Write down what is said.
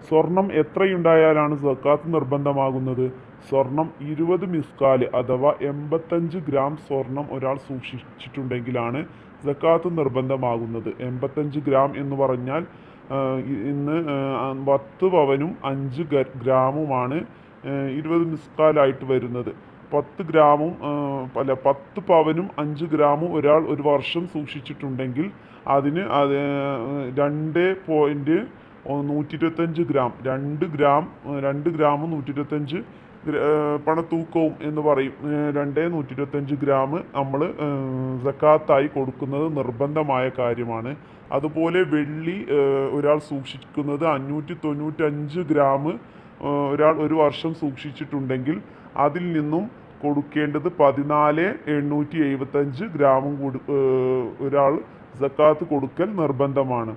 സ്വർണം എത്രയുണ്ടായാലാണ് സക്കാത്ത് നിർബന്ധമാകുന്നത്? സ്വർണം 20 മിസ്കാല് അഥവാ 85 ഗ്രാം സ്വർണം ഒരാൾ സൂക്ഷിച്ചിട്ടുണ്ടെങ്കിലാണ് സക്കാത്ത് നിർബന്ധമാകുന്നത്. 85 ഗ്രാം എന്ന് പറഞ്ഞാൽ ഇന്ന് 10 പവനും 5 ഗ്രാമുമാണ് 20 മിസ്കാലായിട്ട് വരുന്നത്. 10 ഗ്രാമും 10 പവനും 5 ഗ്രാമും ഒരാൾ ഒരു വർഷം സൂക്ഷിച്ചിട്ടുണ്ടെങ്കിൽ അതിന് 2.125 ഗ്രാം 2 ഗ്രാമും 125 പണത്തൂക്കവും എന്ന് പറയും. 2.125 ഗ്രാം നമ്മൾ സക്കാത്തായി കൊടുക്കുന്നത് നിർബന്ധമായ കാര്യമാണ്. അതുപോലെ വെള്ളി ഒരാൾ സൂക്ഷിക്കുന്നത് 595 ഗ്രാം ഒരാൾ ഒരു വർഷം സൂക്ഷിച്ചിട്ടുണ്ടെങ്കിൽ അതിൽ നിന്നും കൊടുക്കേണ്ടത് 14,875 ഗ്രാമും കൂടി ഒരാൾ സക്കാത്ത് കൊടുക്കൽ നിർബന്ധമാണ്.